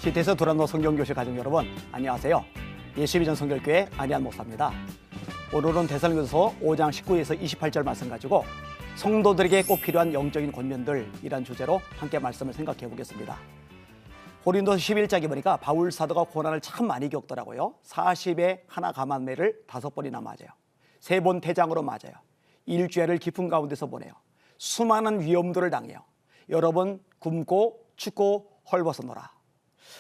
시대에서 돌아온 성경교실 가족 여러분, 안녕하세요. 예수비전 성결교회 안희한 목사입니다. 오늘은 데살로니가서 5장 19에서 28절 말씀 가지고 성도들에게 꼭 필요한 영적인 권면들이란 주제로 함께 말씀을 생각해 보겠습니다. 고린도서 11장에 보니까 바울 사도가 고난을 참 많이 겪더라고요. 40에 하나 감한매를 5번이나 맞아요. 3번 태장으로 맞아요. 일주일을 깊은 가운데서 보내요. 수많은 위험들을 당해요. 여러 번 굶고 춥고 헐벗어노라.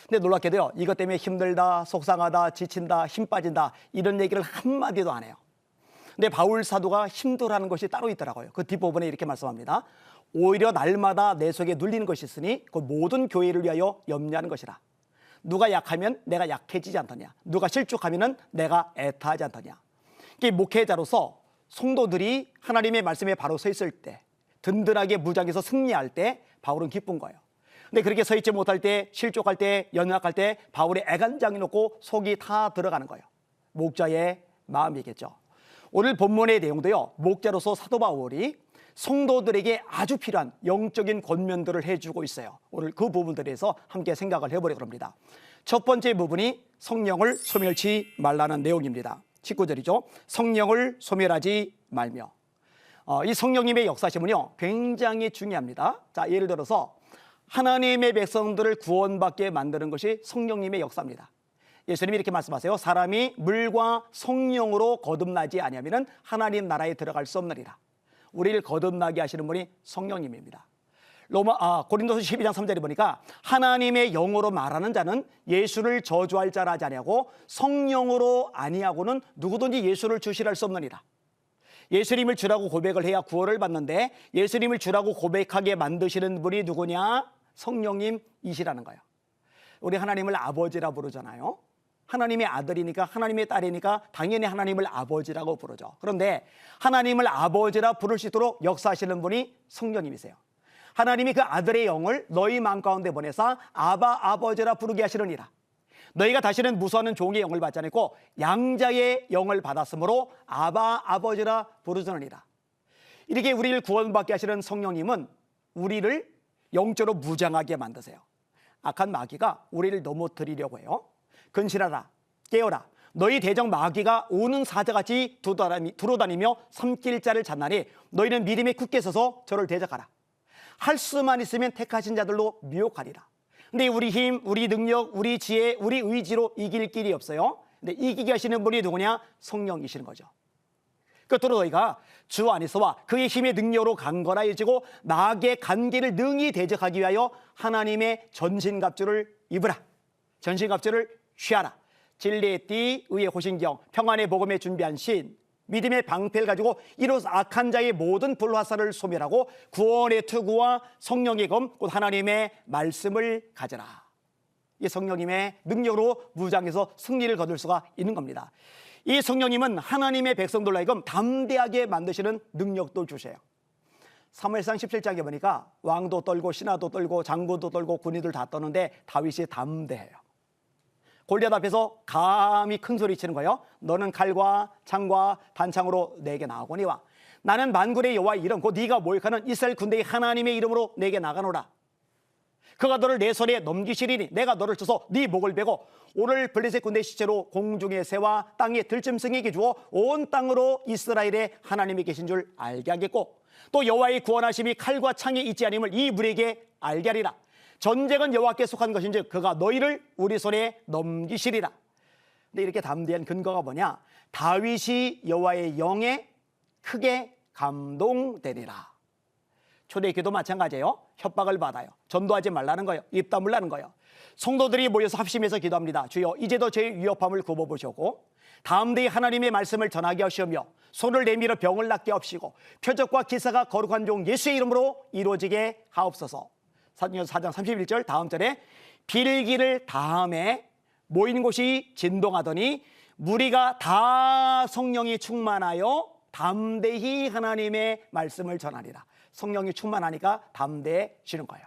근데 놀랍게도요, 이것 때문에 힘들다, 속상하다, 지친다, 힘 빠진다 이런 얘기를 한마디도 안 해요. 근데 바울 사도가 힘들어하는 것이 따로 있더라고요. 그 뒷부분에 이렇게 말씀합니다. 오히려 날마다 내 속에 눌리는 것이 있으니 그 모든 교회를 위하여 염려하는 것이라. 누가 약하면 내가 약해지지 않더냐, 누가 실족하면 내가 애타하지 않더냐. 이게 목회자로서 성도들이 하나님의 말씀에 바로 서 있을 때, 든든하게 무장해서 승리할 때 바울은 기쁜 거예요. 근데 그렇게 서 있지 못할 때, 실족할 때, 연약할 때 바울의 애간장이 높고 속이 다 들어가는 거예요. 목자의 마음이겠죠. 오늘 본문의 내용도요, 목자로서 사도 바울이 성도들에게 아주 필요한 영적인 권면들을 해주고 있어요. 오늘 그 부분들에 대해서 함께 생각을 해보려고 합니다. 첫 번째 부분이 성령을 소멸치 말라는 내용입니다. 19절이죠. 성령을 소멸하지 말며. 이 성령님의 역사심은요 굉장히 중요합니다. 자, 예를 들어서 하나님의 백성들을 구원받게 만드는 것이 성령님의 역사입니다. 예수님이 이렇게 말씀하세요. 사람이 물과 성령으로 거듭나지 아니하면 하나님 나라에 들어갈 수 없느니라. 우리를 거듭나게 하시는 분이 성령님입니다. 고린도서 12장 3절에 보니까 하나님의 영으로 말하는 자는 예수를 저주할 자라 하지 아니하고 성령으로 아니하고는 누구든지 예수를 주시할 수 없느니라. 예수님을 주라고 고백을 해야 구원을 받는데 예수님을 주라고 고백하게 만드시는 분이 누구냐? 성령님이시라는 거예요. 우리 하나님을 아버지라 부르잖아요. 하나님의 아들이니까, 하나님의 딸이니까 당연히 하나님을 아버지라고 부르죠. 그런데 하나님을 아버지라 부를 수 있도록 역사하시는 분이 성령님이세요. 하나님이 그 아들의 영을 너희 마음 가운데 보내사 아바 아버지라 부르게 하시느니라. 너희가 다시는 무수하는 종의 영을 받지 않고 양자의 영을 받았으므로 아바 아버지라 부르시느니라. 이렇게 우리를 구원받게 하시는 성령님은 우리를 영적으로 무장하게 만드세요. 악한 마귀가 우리를 넘어뜨리려고 해요. 근실하라, 깨어라. 너희 대적 마귀가 오는 사자같이 두루다니며 삼킬 자를 찾나니 너희는 믿음에 굳게 서서 저를 대적하라. 할 수만 있으면 택하신 자들로 미혹하리라. 근데 우리 힘, 우리 능력, 우리 지혜, 우리 의지로 이길 길이 없어요. 근데 이기게 하시는 분이 누구냐? 성령이시는 거죠. 끝으로 너희가 주 안에서와 그의 힘의 능력으로 강건하여지고 마귀의 간계를 능히 대적하기 위하여 하나님의 전신갑주를 입으라. 전신갑주를 취하라. 진리의 띠, 의의 호신경, 평안의 복음에 준비한 신, 믿음의 방패를 가지고 이로써 악한 자의 모든 불화살을 소멸하고 구원의 투구와 성령의 검, 곧 하나님의 말씀을 가져라. 이 성령님의 능력으로 무장해서 승리를 거둘 수가 있는 겁니다. 이 성령님은 하나님의 백성들로 하여금 담대하게 만드시는 능력도 주세요. 사무엘상 17장에 보니까 왕도 떨고 신하도 떨고 장군도 떨고 군인들 다 떠는데 다윗이 담대해요. 골리앗 앞에서 감히 큰 소리 치는 거예요. 너는 칼과 창과 단창으로 내게 나오거니와 나는 만군의 여호와의 이름 곧 네가 모욕하는 이스라엘 군대의 하나님의 이름으로 내게 나가노라. 그가 너를 내 손에 넘기시리니 내가 너를 쳐서 네 목을 베고 오늘 블레셋 군대 시체로 공중의 새와 땅의 들짐승에게 주어 온 땅으로 이스라엘의 하나님이 계신 줄 알게 하겠고 또 여호와의 구원하심이 칼과 창에 있지 아님을 이 무리에게 알게 하리라. 전쟁은 여호와께 속한 것인즉 그가 너희를 우리 손에 넘기시리라. 근데 이렇게 담대한 근거가 뭐냐? 다윗이 여호와의 영에 크게 감동되리라. 초대교도 마찬가지예요. 협박을 받아요. 전도하지 말라는 거예요. 입 다물라는 거예요. 성도들이 모여서 합심해서 기도합니다. 주여 이제도 저의 위협함을 굽어보시고 담대히 하나님의 말씀을 전하게 하시며 손을 내밀어 병을 낫게 하시고 표적과 기사가 거룩한 종 예수의 이름으로 이루어지게 하옵소서. 사도행전 4장 31절 다음 절에 빌기를 다음에 모인 곳이 진동하더니 무리가 다 성령이 충만하여 담대히 하나님의 말씀을 전하리라. 성령이 충만하니까 담대해지는 거예요.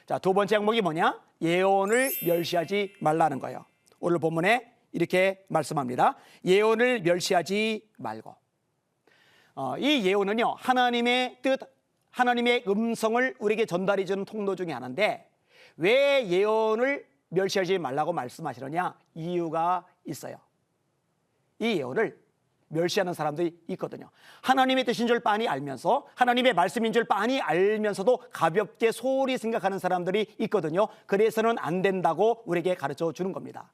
자, 두 번째 항목이 뭐냐? 예언을 멸시하지 말라는 거예요. 오늘 본문에 이렇게 말씀합니다. 예언을 멸시하지 말고. 이 예언은요 하나님의 뜻, 하나님의 음성을 우리에게 전달해 주는 통로 중에 하나인데 왜 예언을 멸시하지 말라고 말씀하시느냐? 이유가 있어요. 이 예언을 멸시하는 사람들이 있거든요. 하나님의 뜻인 줄 빤히 알면서, 하나님의 말씀인 줄 빤히 알면서도 가볍게 소홀히 생각하는 사람들이 있거든요. 그래서는 안 된다고 우리에게 가르쳐 주는 겁니다.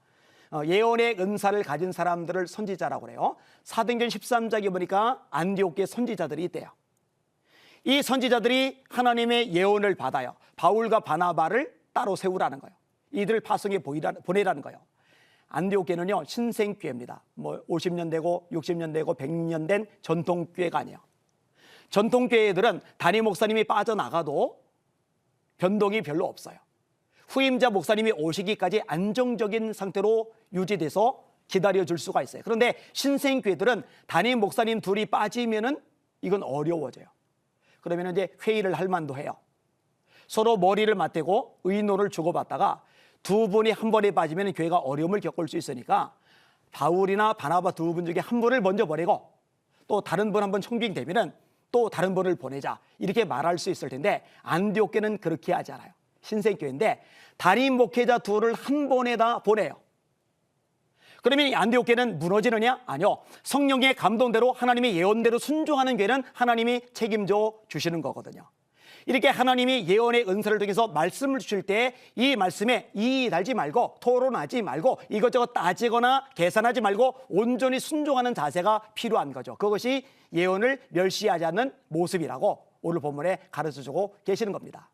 예언의 은사를 가진 사람들을 선지자라고 그래요. 사도행전 13장에 보니까 안디옥계 선지자들이 있대요. 이 선지자들이 하나님의 예언을 받아요. 바울과 바나바를 따로 세우라는 거예요. 이들을 파송에 보내라는 거예요. 안디옥교는요, 신생교회입니다. 50년 되고 60년 되고 100년 된 전통교회가 아니에요. 전통교회들은 담임 목사님이 빠져나가도 변동이 별로 없어요. 후임자 목사님이 오시기까지 안정적인 상태로 유지돼서 기다려줄 수가 있어요. 그런데 신생교회들은 담임 목사님 둘이 빠지면은 이건 어려워져요. 그러면 이제 회의를 할 만도 해요. 서로 머리를 맞대고 의논을 주고받다가 두 분이 한 번에 빠지면 교회가 어려움을 겪을 수 있으니까 바울이나 바나바 두 분 중에 한 분을 먼저 보내고 또 다른 분 한 번 청빙되면은 또 다른 분을 보내자, 이렇게 말할 수 있을 텐데 안디옥교는 그렇게 하지 않아요. 신생교회인데 담임 목회자 둘을 한 번에다 보내요. 그러면 이 안디옥교회는 무너지느냐? 아니요. 성령의 감동대로 하나님의 예언대로 순종하는 교회는 하나님이 책임져 주시는 거거든요. 이렇게 하나님이 예언의 은사를 통해서 말씀을 주실 때 이 말씀에 이의 달지 말고 토론하지 말고 이것저것 따지거나 계산하지 말고 온전히 순종하는 자세가 필요한 거죠. 그것이 예언을 멸시하지 않는 모습이라고 오늘 본문에 가르쳐주고 계시는 겁니다.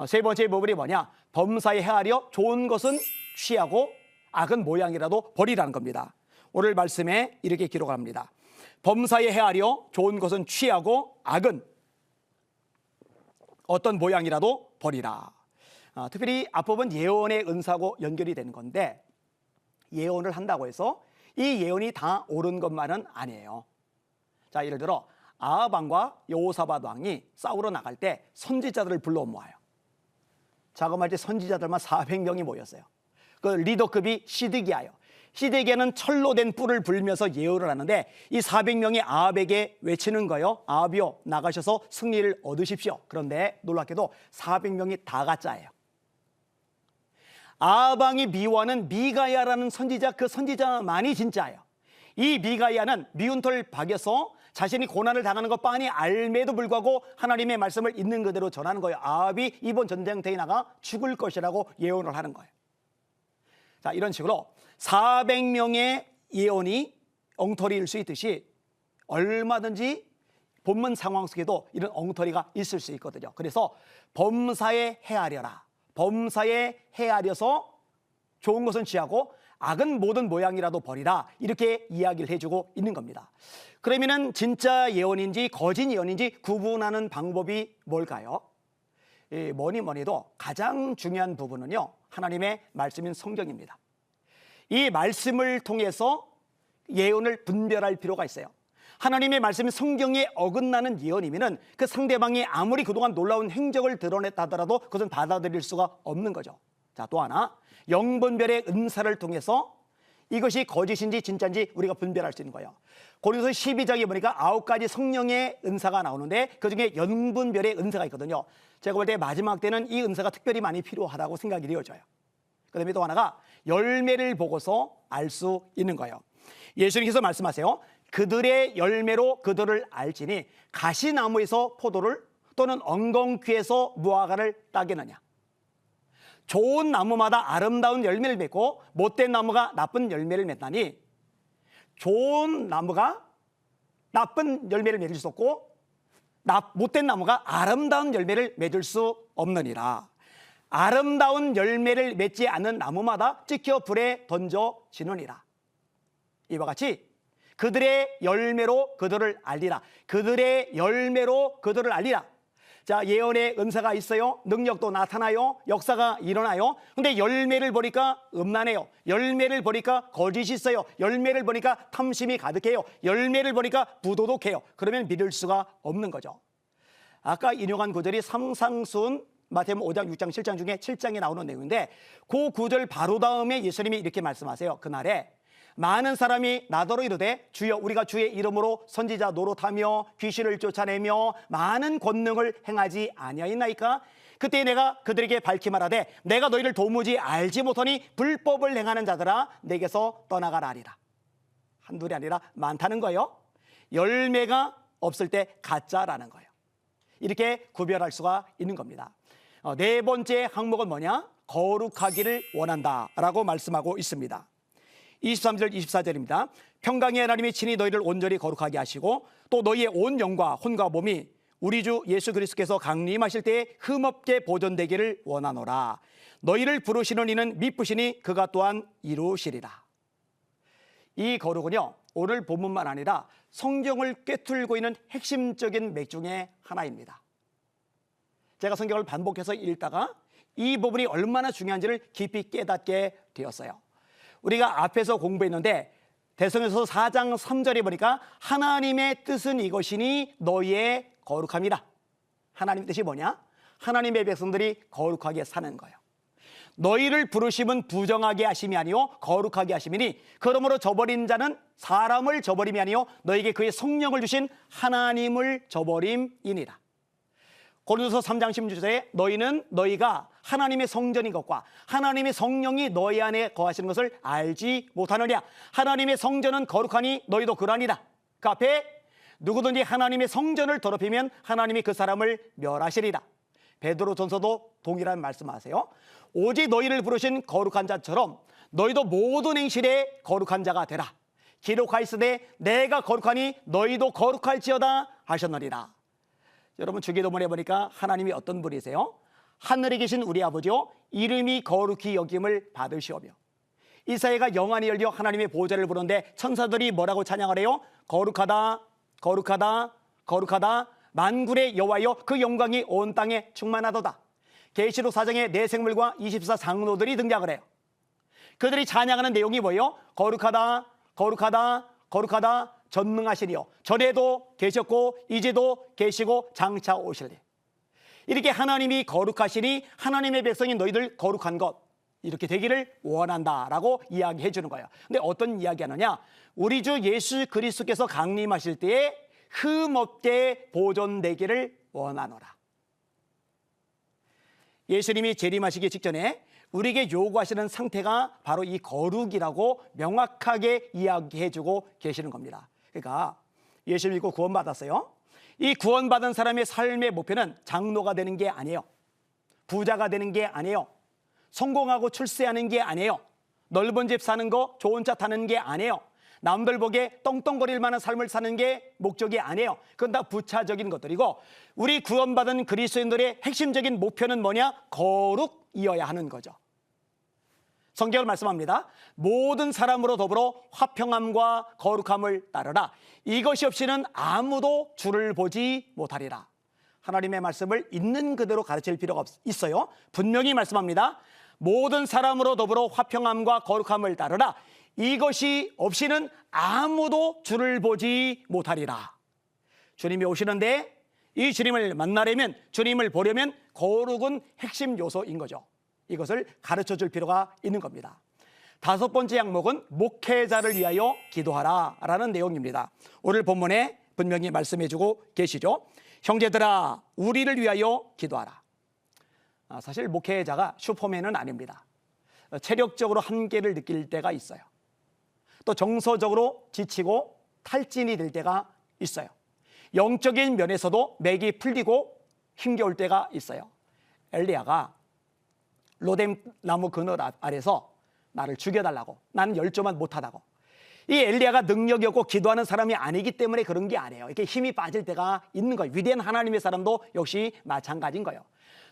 세 번째 부분이 뭐냐? 범사에 헤아려 좋은 것은 취하고 악은 모양이라도 버리라는 겁니다. 오늘 말씀에 이렇게 기록합니다. 범사에 헤아려 좋은 것은 취하고 악은 어떤 모양이라도 버리라. 특별히 앞부분 예언의 은사하고 연결이 되는 건데, 예언을 한다고 해서 이 예언이 다 옳은 것만은 아니에요. 자, 예를 들어 아합 왕과 여호사밧 왕이 싸우러 나갈 때 선지자들을 불러 모아요. 자그마치 선지자들만 400명이 모였어요. 그 리더급이 시드기야예요. 시드기야는 철로 된 뿔을 불면서 예언을 하는데 이 400명이 아합에게 외치는 거예요. 아합이요, 나가셔서 승리를 얻으십시오. 그런데 놀랍게도 400명이 다 가짜예요. 아합 왕이 미워하는 미가야라는 선지자, 그 선지자만이 진짜예요. 이 미가야는 미운 털 박여서 자신이 고난을 당하는 것 빤히 알매도 불구하고 하나님의 말씀을 있는 그대로 전하는 거예요. 아합이 이번 전쟁터에 나가 죽을 것이라고 예언을 하는 거예요. 자, 이런 식으로 400명의 예언이 엉터리일 수 있듯이 얼마든지 본문 상황 속에도 이런 엉터리가 있을 수 있거든요. 그래서 범사에 헤아려라. 범사에 헤아려서 좋은 것은 취하고 악은 모든 모양이라도 버리라, 이렇게 이야기를 해주고 있는 겁니다. 그러면은 진짜 예언인지 거짓 예언인지 구분하는 방법이 뭘까요? 뭐니 해도 가장 중요한 부분은요, 하나님의 말씀인 성경입니다. 이 말씀을 통해서 예언을 분별할 필요가 있어요. 하나님의 말씀이 성경에 어긋나는 예언이면은 그 상대방이 아무리 그동안 놀라운 행적을 드러냈다 하더라도 그것은 받아들일 수가 없는 거죠. 자, 또 하나, 영분별의 은사를 통해서 이것이 거짓인지 진짜인지 우리가 분별할 수 있는 거예요. 고린도서 12장에 보니까 9가지 성령의 은사가 나오는데 그중에 영분별의 은사가 있거든요. 제가 볼 때 마지막 때는 이 은사가 특별히 많이 필요하다고 생각이 되어져요. 그 다음에 또 하나가 열매를 보고서 알 수 있는 거예요. 예수님께서 말씀하세요. 그들의 열매로 그들을 알지니 가시나무에서 포도를 또는 엉겅퀴에서 무화과를 따겠느냐. 좋은 나무마다 아름다운 열매를 맺고 못된 나무가 나쁜 열매를 맺나니, 좋은 나무가 나쁜 열매를 맺을 수 없고 못된 나무가 아름다운 열매를 맺을 수 없느니라. 아름다운 열매를 맺지 않는 나무마다 찍혀 불에 던져지느니라. 이와 같이 그들의 열매로 그들을 알리라. 그들의 열매로 그들을 알리라. 자, 예언의 은사가 있어요. 능력도 나타나요. 역사가 일어나요. 근데 열매를 보니까 음란해요. 열매를 보니까 거짓이 있어요. 열매를 보니까 탐심이 가득해요. 열매를 보니까 부도덕해요. 그러면 믿을 수가 없는 거죠. 아까 인용한 구절이 상상순 마태복음 5장, 6장, 7장 중에 7장에 나오는 내용인데 그 구절 바로 다음에 예수님이 이렇게 말씀하세요. 그날에 많은 사람이 나더러 이르되 주여 우리가 주의 이름으로 선지자 노릇하며 귀신을 쫓아내며 많은 권능을 행하지 아니하였나이까? 그때 내가 그들에게 밝히 말하되 내가 너희를 도무지 알지 못하니 불법을 행하는 자들아 내게서 떠나가라 하리라. 한둘이 아니라 많다는 거예요. 열매가 없을 때 가짜라는 거예요. 이렇게 구별할 수가 있는 겁니다. 네 번째 항목은 뭐냐? 거룩하기를 원한다라고 말씀하고 있습니다. 23절 24절입니다. 평강의 하나님이 친히 너희를 온전히 거룩하게 하시고 또 너희의 온 영과 혼과 몸이 우리 주 예수 그리스도께서 강림하실 때에 흠없게 보존되기를 원하노라. 너희를 부르시는 이는 미쁘시니 그가 또한 이루시리라. 이 거룩은요, 오늘 본문만 아니라 성경을 꿰뚫고 있는 핵심적인 맥 중에 하나입니다. 제가 성경을 반복해서 읽다가 이 부분이 얼마나 중요한지를 깊이 깨닫게 되었어요. 우리가 앞에서 공부했는데 대성에서 4장 3절에 보니까 하나님의 뜻은 이것이니 너희의 거룩함이라. 하나님의 뜻이 뭐냐? 하나님의 백성들이 거룩하게 사는 거예요. 너희를 부르심은 부정하게 하심이 아니요 거룩하게 하심이니 그러므로 저버린 자는 사람을 저버림이 아니요 너에게 그의 성령을 주신 하나님을 저버림이니라. 고린도서 3장 16절에 너희는 너희가 하나님의 성전인 것과 하나님의 성령이 너희 안에 거하시는 것을 알지 못하느냐. 하나님의 성전은 거룩하니 너희도 그러하니라. 그 앞에 누구든지 하나님의 성전을 더럽히면 하나님이 그 사람을 멸하시리라. 베드로전서도 동일한 말씀하세요. 오직 너희를 부르신 거룩한 자처럼 너희도 모든 행실에 거룩한 자가 되라. 기록하였으되 내가 거룩하니 너희도 거룩할지어다 하셨느니라. 여러분 주기도문에 보니까 하나님이 어떤 분이세요? 하늘에 계신 우리 아버지요 이름이 거룩히 여김을 받으시오며. 이사야가 영안이 열려 하나님의 보좌를 부르는데 천사들이 뭐라고 찬양을 해요? 거룩하다 거룩하다 거룩하다 만군의 여호와여 그 영광이 온 땅에 충만하도다. 계시록 4장에 네 생물과 24 장로들이 등장을 해요. 그들이 찬양하는 내용이 뭐예요? 거룩하다 거룩하다 거룩하다 전능하시니요 전에도 계셨고 이제도 계시고 장차 오실리. 이렇게 하나님이 거룩하시니 하나님의 백성인 너희들 거룩한 것 이렇게 되기를 원한다라고 이야기해 주는 거예요. 근데 어떤 이야기 하느냐? 우리 주 예수 그리스도께서 강림하실 때에 흠없게 보존되기를 원하노라. 예수님이 재림하시기 직전에 우리에게 요구하시는 상태가 바로 이 거룩이라고 명확하게 이야기해 주고 계시는 겁니다. 그러니까 예수 믿고 구원받았어요. 이 구원받은 사람의 삶의 목표는 장로가 되는 게 아니에요. 부자가 되는 게 아니에요. 성공하고 출세하는 게 아니에요. 넓은 집 사는 거, 좋은 차 타는 게 아니에요. 남들 보기에 떵떵거릴 만한 삶을 사는 게 목적이 아니에요. 그건 다 부차적인 것들이고 우리 구원받은 그리스도인들의 핵심적인 목표는 뭐냐? 거룩이어야 하는 거죠. 성경을 말씀합니다. 모든 사람으로 더불어 화평함과 거룩함을 따르라. 이것이 없이는 아무도 주를 보지 못하리라. 하나님의 말씀을 있는 그대로 가르칠 필요가 있어요. 분명히 말씀합니다. 모든 사람으로 더불어 화평함과 거룩함을 따르라. 이것이 없이는 아무도 주를 보지 못하리라. 주님이 오시는데 이 주님을 만나려면, 주님을 보려면 거룩은 핵심 요소인 거죠. 이것을 가르쳐 줄 필요가 있는 겁니다. 다섯 번째 항목은 목회자를 위하여 기도하라 라는 내용입니다. 오늘 본문에 분명히 말씀해 주고 계시죠. 형제들아 우리를 위하여 기도하라. 사실 목회자가 슈퍼맨은 아닙니다. 체력적으로 한계를 느낄 때가 있어요. 또 정서적으로 지치고 탈진이 될 때가 있어요. 영적인 면에서도 맥이 풀리고 힘겨울 때가 있어요. 엘리야가 로뎀 나무 그늘 아래서 나를 죽여달라고, 나는 열조만 못하다고. 이 엘리야가 능력이 없고 기도하는 사람이 아니기 때문에 그런 게 아니에요. 이렇게 힘이 빠질 때가 있는 거예요. 위대한 하나님의 사람도 역시 마찬가지인 거예요.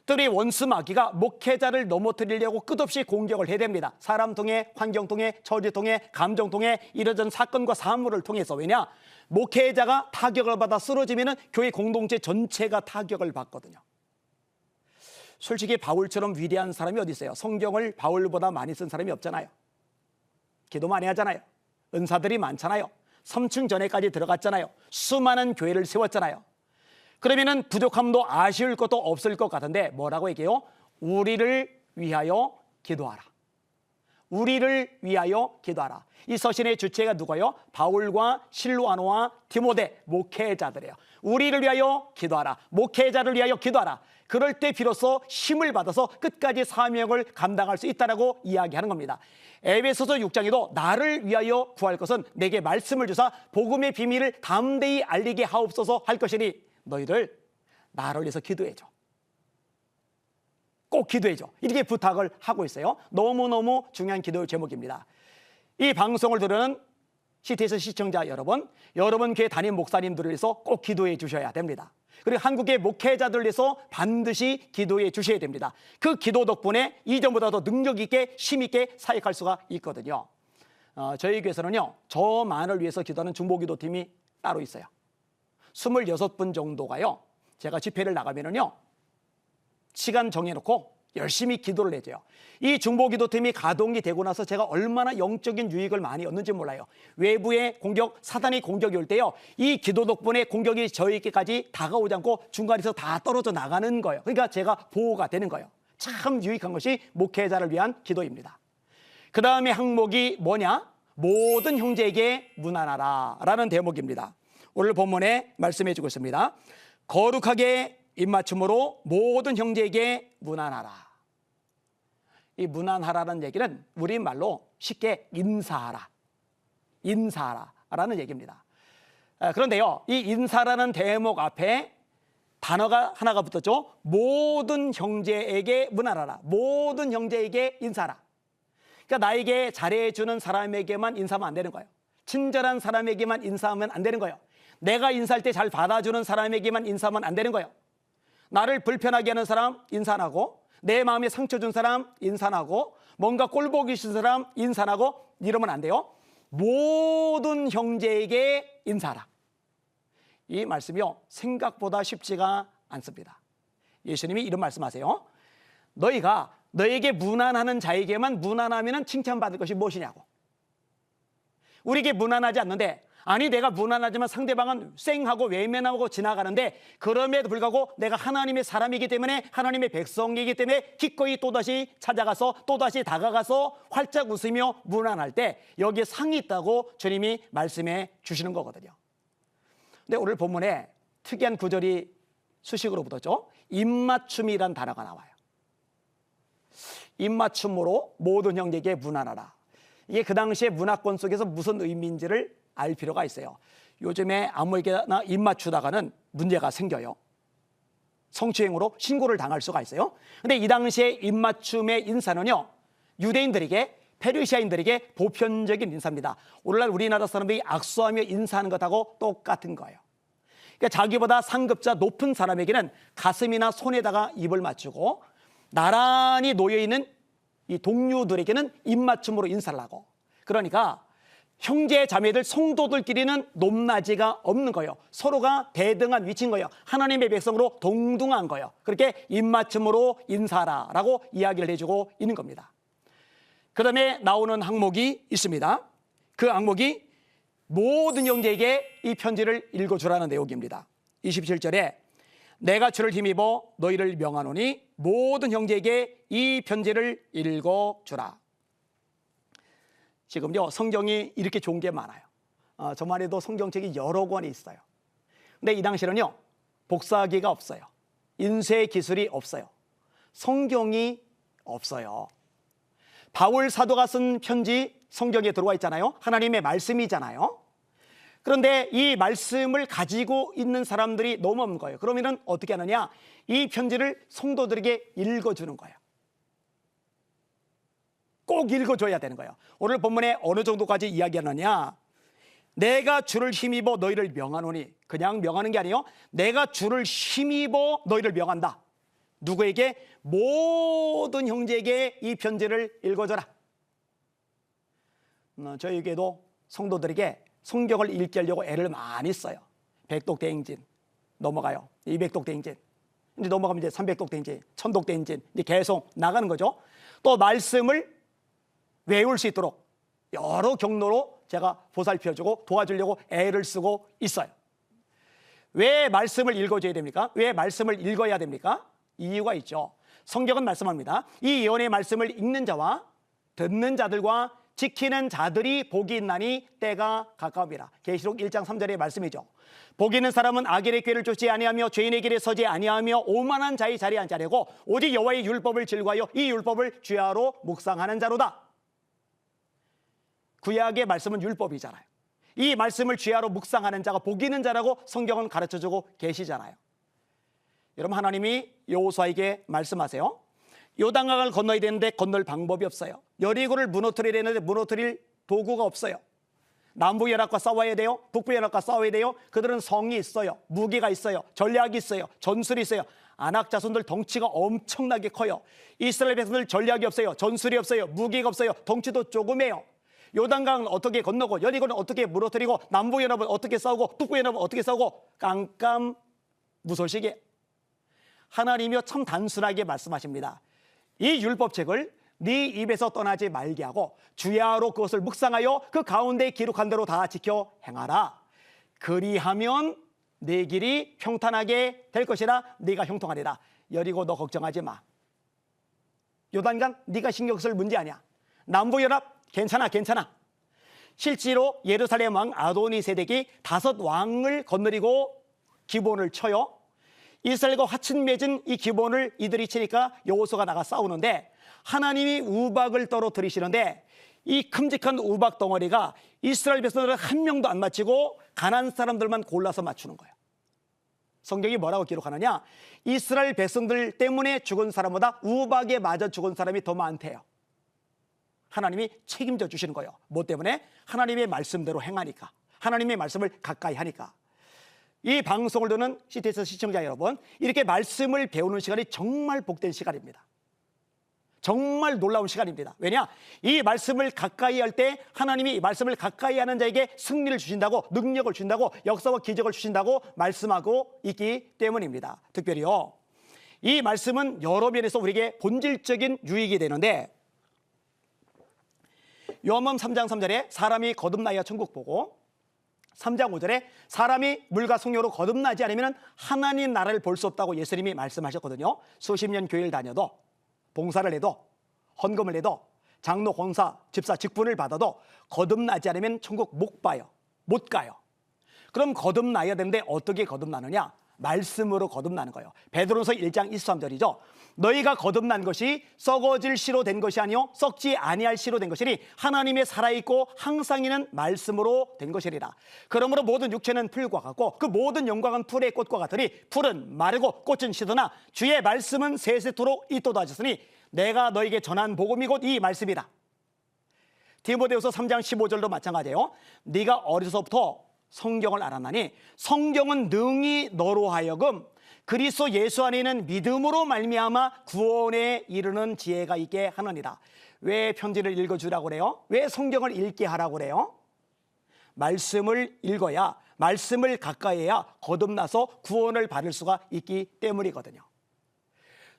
특히 원수 마귀가 목회자를 넘어뜨리려고 끝없이 공격을 해댑니다. 사람 통해, 환경 통해, 처지 통해, 감정 통해, 이러저런 사건과 사물을 통해서. 왜냐? 목회자가 타격을 받아 쓰러지면 교회 공동체 전체가 타격을 받거든요. 솔직히 바울처럼 위대한 사람이 어디 있어요? 성경을 바울보다 많이 쓴 사람이 없잖아요. 기도 많이 하잖아요. 은사들이 많잖아요. 3층 전에까지 들어갔잖아요. 수많은 교회를 세웠잖아요. 그러면은 부족함도 아쉬울 것도 없을 것 같은데 뭐라고 얘기해요? 우리를 위하여 기도하라. 우리를 위하여 기도하라. 이 서신의 주체가 누구예요? 바울과 실로아노와 디모데 목회자들이에요. 우리를 위하여 기도하라. 목회자를 위하여 기도하라. 그럴 때 비로소 힘을 받아서 끝까지 사명을 감당할 수 있다라고 이야기하는 겁니다. 에베소서 6장에도 나를 위하여 구할 것은 내게 말씀을 주사 복음의 비밀을 담대히 알리게 하옵소서 할 것이니 너희들 나를 위해서 기도해줘. 꼭 기도해줘. 이렇게 부탁을 하고 있어요. 너무너무 중요한 기도 제목입니다. 이 방송을 들으는 CTS 시청자 여러분, 여러분 교회 담임 목사님들을 위해서 꼭 기도해 주셔야 됩니다. 그리고 한국의 목회자들을 위해서 반드시 기도해 주셔야 됩니다. 그 기도 덕분에 이전보다 더 능력 있게 힘 있게 사역할 수가 있거든요. 저희 교회에서는요, 저만을 위해서 기도하는 중보기도팀이 따로 있어요. 26분 정도가요, 제가 집회를 나가면은요, 시간 정해놓고 열심히 기도를 해줘요. 이 중보기도팀이 가동이 되고 나서 제가 얼마나 영적인 유익을 많이 얻는지 몰라요. 외부의 공격, 사단의 공격이 올 때요, 이 기도 덕분에 공격이 저에게까지 다가오지 않고 중간에서 다 떨어져 나가는 거예요. 그러니까 제가 보호가 되는 거예요. 참 유익한 것이 목회자를 위한 기도입니다. 그 다음에 항목이 뭐냐? 모든 형제에게 문안하라 라는 대목입니다. 오늘 본문에 말씀해 주고 있습니다. 거룩하게 입맞춤으로 모든 형제에게 문안하라. 이 문안하라는 얘기는 우리말로 쉽게 인사하라, 인사하라라는 얘기입니다. 그런데요, 이 인사라는 대목 앞에 단어가 하나가 붙었죠. 모든 형제에게 문안하라. 모든 형제에게 인사하라. 그러니까 나에게 잘해주는 사람에게만 인사하면 안 되는 거예요. 친절한 사람에게만 인사하면 안 되는 거예요. 내가 인사할 때 잘 받아주는 사람에게만 인사하면 안 되는 거예요. 나를 불편하게 하는 사람 인사 안 하고, 내 마음에 상처 준 사람 인사 안 하고, 뭔가 꼴보기 싫은 사람 인사 안 하고 이러면 안 돼요. 모든 형제에게 인사하라. 이 말씀이요, 생각보다 쉽지가 않습니다. 예수님이 이런 말씀하세요. 너희가 너에게 문안하는 자에게만 문안하면 칭찬받을 것이 무엇이냐고. 우리에게 문안하지 않는데, 아니 내가 무난하지만 상대방은 쌩하고 외면하고 지나가는데, 그럼에도 불구하고 내가 하나님의 사람이기 때문에, 하나님의 백성이기 때문에 기꺼이 또다시 찾아가서 또다시 다가가서 활짝 웃으며 무난할 때 여기에 상이 있다고 주님이 말씀해 주시는 거거든요. 근데 오늘 본문에 특이한 구절이 수식으로 붙었죠. 입맞춤이란 단어가 나와요. 입맞춤으로 모든 형제에게 문안하라. 이게 그 당시에 문화권 속에서 무슨 의미인지를 알 필요가 있어요. 요즘에 아무에게나 입 맞추다가는 문제가 생겨요. 성추행으로 신고를 당할 수가 있어요. 근데 이 당시에 입 맞춤의 인사는요, 유대인들에게, 페르시아인들에게 보편적인 인사입니다. 오늘날 우리나라 사람들이 악수하며 인사하는 것하고 똑같은 거예요. 그러니까 자기보다 상급자 높은 사람에게는 가슴이나 손에다가 입을 맞추고, 나란히 놓여있는 이 동료들에게는 입 맞춤으로 인사를 하고, 그러니까 형제 자매들 성도들끼리는 높낮이가 없는 거예요. 서로가 대등한 위치인 거예요. 하나님의 백성으로 동등한 거예요. 그렇게 입맞춤으로 인사하라라고 이야기를 해주고 있는 겁니다. 그 다음에 나오는 항목이 있습니다. 그 항목이 모든 형제에게 이 편지를 읽어주라는 내용입니다. 27절에 내가 주를 힘입어 너희를 명하노니 모든 형제에게 이 편지를 읽어주라. 지금요, 성경이 이렇게 좋은 게 많아요. 저만 해도 성경책이 여러 권이 있어요. 근데 이 당시에는요, 복사기가 없어요. 인쇄 기술이 없어요. 성경이 없어요. 바울 사도가 쓴 편지 성경에 들어와 있잖아요. 하나님의 말씀이잖아요. 그런데 이 말씀을 가지고 있는 사람들이 너무 없는 거예요. 그러면은 어떻게 하느냐? 이 편지를 성도들에게 읽어주는 거예요. 꼭 읽어줘야 되는 거예요. 오늘 본문에 어느 정도까지 이야기하느냐? 내가 주를 힘입어 너희를 명하노니, 그냥 명하는 게 아니에요. 내가 주를 힘입어 너희를 명한다. 누구에게? 모든 형제에게 이 편지를 읽어줘라. 저희에게도 성도들에게 성경을 읽게 하려고 애를 많이 써요. 100독 대행진 넘어가요. 200독 대행진 이제 넘어가면 이제 300독 대행진, 1000독 대행진 이제 계속 나가는 거죠. 또 말씀을 외울 수 있도록 여러 경로로 제가 보살펴주고 도와주려고 애를 쓰고 있어요. 왜 말씀을 읽어줘야 됩니까? 왜 말씀을 읽어야 됩니까? 이유가 있죠. 성경은 말씀합니다. 이 예언의 말씀을 읽는 자와 듣는 자들과 지키는 자들이 복이 있나니 때가 가까움이라. 계시록 1장 3절의 말씀이죠. 복이 있는 사람은 악인의 꾀를 쫓지 아니하며 죄인의 길에 서지 아니하며 오만한 자의 자리에 앉지 아니하고 오직 여호와의 율법을 즐거하여 이 율법을 주야로 묵상하는 자로다. 구약의 말씀은 율법이잖아요. 이 말씀을 주야로 묵상하는 자가 복이 있는 자라고 성경은 가르쳐주고 계시잖아요. 여러분, 하나님이 여호수아에게 말씀하세요. 요단강을 건너야 되는데 건널 방법이 없어요. 여리고를 무너뜨려야 되는데 무너뜨릴 도구가 없어요. 남부연합과 싸워야 돼요. 북부연합과 싸워야 돼요. 그들은 성이 있어요. 무기가 있어요. 전략이 있어요. 전술이 있어요. 아낙 자손들 덩치가 엄청나게 커요. 이스라엘 백성들 전략이 없어요. 전술이 없어요. 무기가 없어요. 덩치도 조그매요. 요단강은 어떻게 건너고 여리고는 어떻게 무너뜨리고 남부연합은 어떻게 싸우고 북부연합은 어떻게 싸우고 깜깜무소식이에요. 하나님이요 참 단순하게 말씀하십니다. 이 율법책을 네 입에서 떠나지 말게 하고 주야로 그것을 묵상하여 그 가운데 기록한 대로 다 지켜 행하라. 그리하면 네 길이 평탄하게 될 것이라. 네가 형통하리라. 여리고 너 걱정하지 마. 요단강 네가 신경 쓸 문제 아니야. 남부연합 괜찮아. 실제로 예루살렘 왕 아도니세덱이 5 왕을 거느리고 기본을 쳐요. 이스라엘과 화친 맺은 이 기본을 이들이 치니까 여호수아가 나가 싸우는데 하나님이 우박을 떨어뜨리시는데 이 큼직한 우박 덩어리가 이스라엘 백성들을 한 명도 안 맞히고 가나안 사람들만 골라서 맞추는 거예요. 성경이 뭐라고 기록하느냐? 이스라엘 백성들 때문에 죽은 사람보다 우박에 맞아 죽은 사람이 더 많대요. 하나님이 책임져 주시는 거예요. 뭐 때문에? 하나님의 말씀대로 행하니까. 하나님의 말씀을 가까이 하니까. 이 방송을 듣는 CTS 시청자 여러분, 이렇게 말씀을 배우는 시간이 정말 복된 시간입니다. 정말 놀라운 시간입니다. 왜냐? 이 말씀을 가까이 할 때 하나님이 이 말씀을 가까이 하는 자에게 승리를 주신다고, 능력을 주신다고, 역사와 기적을 주신다고 말씀하고 있기 때문입니다. 특별히요, 이 말씀은 여러 면에서 우리에게 본질적인 유익이 되는데, 요한복음 3장 3절에 사람이 거듭나야 천국 보고 3장 5절에 사람이 물과 성령으로 거듭나지 않으면 하나님 나라를 볼 수 없다고 예수님이 말씀하셨거든요. 수십 년 교회를 다녀도, 봉사를 해도, 헌금을 해도, 장로, 권사, 집사, 직분을 받아도 거듭나지 않으면 천국 못 봐요. 못 가요. 그럼 거듭나야 되는데 어떻게 거듭나느냐? 말씀으로 거듭나는 거예요. 베드로서 1장 23절이죠. 너희가 거듭난 것이 썩어질 씨로 된 것이 아니요 썩지 아니할 씨로 된 것이니 하나님의 살아있고 항상 있는 말씀으로 된 것이리라. 그러므로 모든 육체는 풀과 같고 그 모든 영광은 풀의 꽃과 같으니 풀은 마르고 꽃은 시드나 주의 말씀은 세세토록 있도다 하셨으니 내가 너에게 전한 복음이 곧 이 말씀이다. 디모데후서 3장 15절도 마찬가지예요. 네가 어려서부터 성경을 알았나니 성경은 능히 너로 하여금 그리스도 예수 안에 있는 믿음으로 말미암아 구원에 이르는 지혜가 있게 하느니라. 왜 편지를 읽어주라고 그래요? 왜 성경을 읽게 하라고 그래요? 말씀을 읽어야, 말씀을 가까이 해야 거듭나서 구원을 받을 수가 있기 때문이거든요.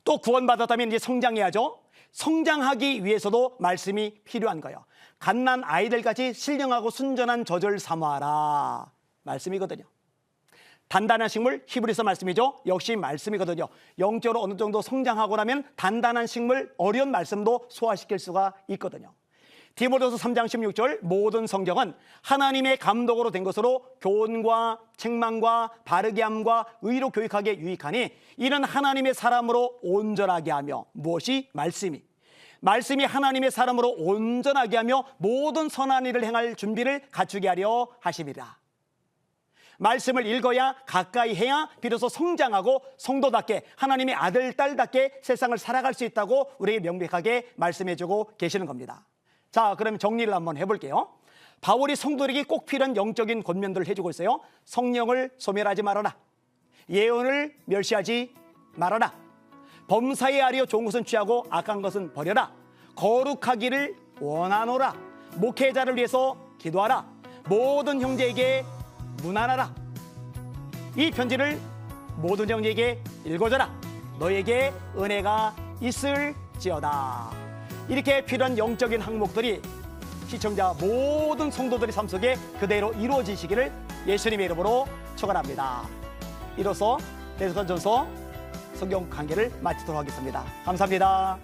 또 구원받았다면 이제 성장해야죠. 성장하기 위해서도 말씀이 필요한 거예요. 갓난 아이들같이 신령하고 순전한 젖을 삼아라 말씀이거든요. 단단한 식물, 히브리서 말씀이죠. 역시 말씀이거든요. 영적으로 어느 정도 성장하고 나면 단단한 식물, 어려운 말씀도 소화시킬 수가 있거든요. 디모데후서 3장 16절 모든 성경은 하나님의 감독으로 된 것으로 교훈과 책망과 바르게 함과 의로 교육하기에 유익하니 이는 하나님의 사람으로 온전하게 하며 무엇이? 말씀이 하나님의 사람으로 온전하게 하며 모든 선한 일을 행할 준비를 갖추게 하려 하심이라. 말씀을 읽어야 가까이 해야 비로소 성장하고 성도답게 하나님의 아들, 딸답게 세상을 살아갈 수 있다고 우리에게 명백하게 말씀해주고 계시는 겁니다. 자, 그럼 정리를 한번 해볼게요. 바울이 성도에게 꼭 필요한 영적인 권면들을 해주고 있어요. 성령을 소멸하지 말아라. 예언을 멸시하지 말아라. 범사에 아리어 좋은 것은 취하고 악한 것은 버려라. 거룩하기를 원하노라. 목회자를 위해서 기도하라. 모든 형제에게 문안하라. 이 편지를 모든 형제에게 읽어줘라. 너에게 은혜가 있을지어다. 이렇게 필요한 영적인 항목들이 시청자 모든 성도들의 삶 속에 그대로 이루어지시기를 예수님의 이름으로 축원합니다. 이로써 데스건전서 성경 강좌를 마치도록 하겠습니다. 감사합니다.